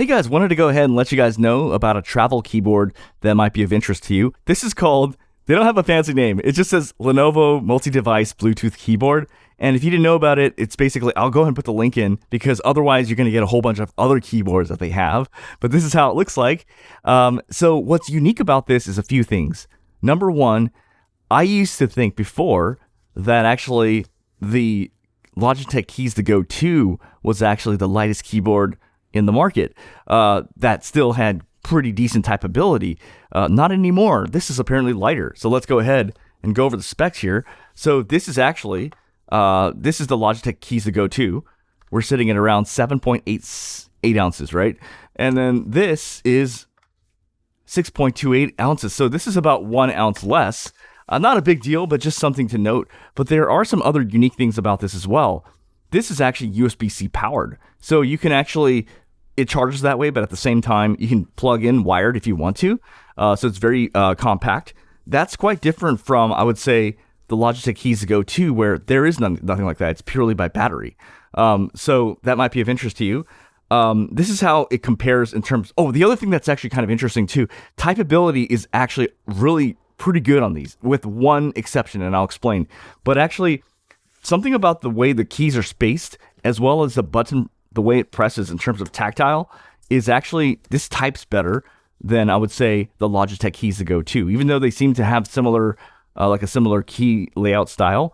Hey guys, wanted to go ahead and let you guys know about a travel keyboard that might be of interest to you. This is called, they don't have a fancy name. It just says Lenovo multi-device Bluetooth keyboard. And if you didn't know about it, it's basically, I'll go ahead and put the link in because otherwise you're going to get a whole bunch of other keyboards that they have. But this is how it looks like. So what's unique about this is a few things. Number one, I used to think before that actually the Logitech Keys to Go 2 was actually the lightest keyboard in the market that still had pretty decent typeability. Not anymore. This is apparently lighter. So let's go ahead and go over the specs here. So this is actually, this is the Logitech Keys to Go 2. We're sitting at around 7.88 ounces, right? And then this is 6.28 ounces. So this is about 1 ounce less. Not a big deal, but just something to note. But there are some other unique things about this as well. This is actually USB-C powered. So you can actually, it charges that way, but at the same time, you can plug in wired if you want to. So it's very compact. That's quite different from, I would say, the Logitech Keys to Go 2, where there is nothing like that. It's purely by battery. So that might be of interest to you. This is how it compares in terms, oh, the other thing that's actually kind of interesting too, typeability is actually really pretty good on these, with one exception, and I'll explain. But actually, something about the way the keys are spaced, as well as the button, the way it presses in terms of tactile, is actually, this types better than I would say the Logitech Keys to Go 2. Even though they seem to have similar, like a similar key layout style,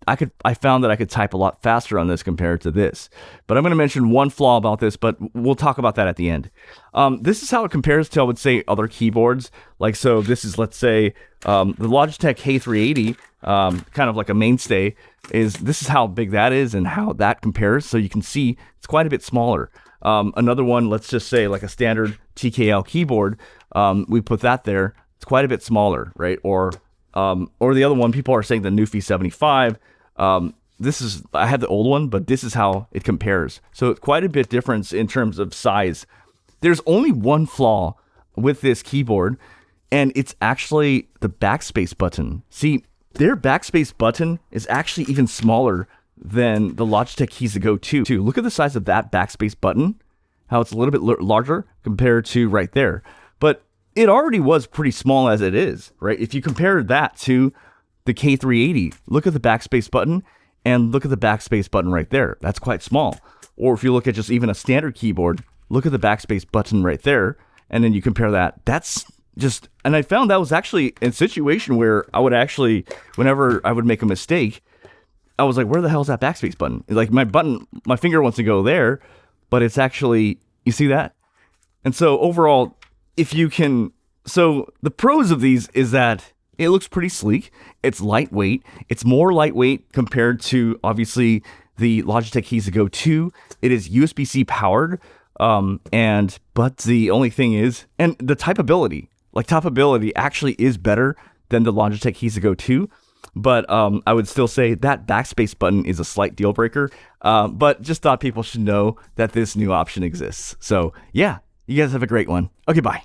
I found that I could type a lot faster on this compared to this. But I'm going to mention one flaw about this, but we'll talk about that at the end. This is how it compares to, I would say, other keyboards. Like, so this is, let's say, the Logitech K380, kind of like a mainstay, this is how big that is and how that compares. So you can see it's quite a bit smaller. Another one, let's just say like a standard TKL keyboard, we put that there. It's quite a bit smaller, right? Or the other one, people are saying the Newfie 75. This is, I had the old one, but this is how it compares. So it's quite a bit difference in terms of size. There's only one flaw with this keyboard, and it's actually the backspace button. See, their backspace button is actually even smaller than the Logitech Keys to Go 2. Look at the size of that backspace button, how it's a little bit larger compared to right there. But it already was pretty small as it is, right? If you compare that to the K380, look at the backspace button and look at the backspace button right there. That's quite small. Or if you look at just even a standard keyboard, look at the backspace button right there, and then you compare that. That's just, and I found that was actually a situation where I would actually, whenever I would make a mistake, I was like, where the hell is that backspace button? Like my finger wants to go there, but it's actually, you see that? And so overall, if you can, so the pros of these is that it looks pretty sleek. It's lightweight. It's more lightweight compared to, obviously, the Logitech Keys to Go 2. It is USB-C powered. But the only thing is, and the typeability actually is better than the Logitech Keys to Go 2. But I would still say that backspace button is a slight deal breaker. But just thought people should know that this new option exists. So yeah, you guys have a great one. Okay, bye.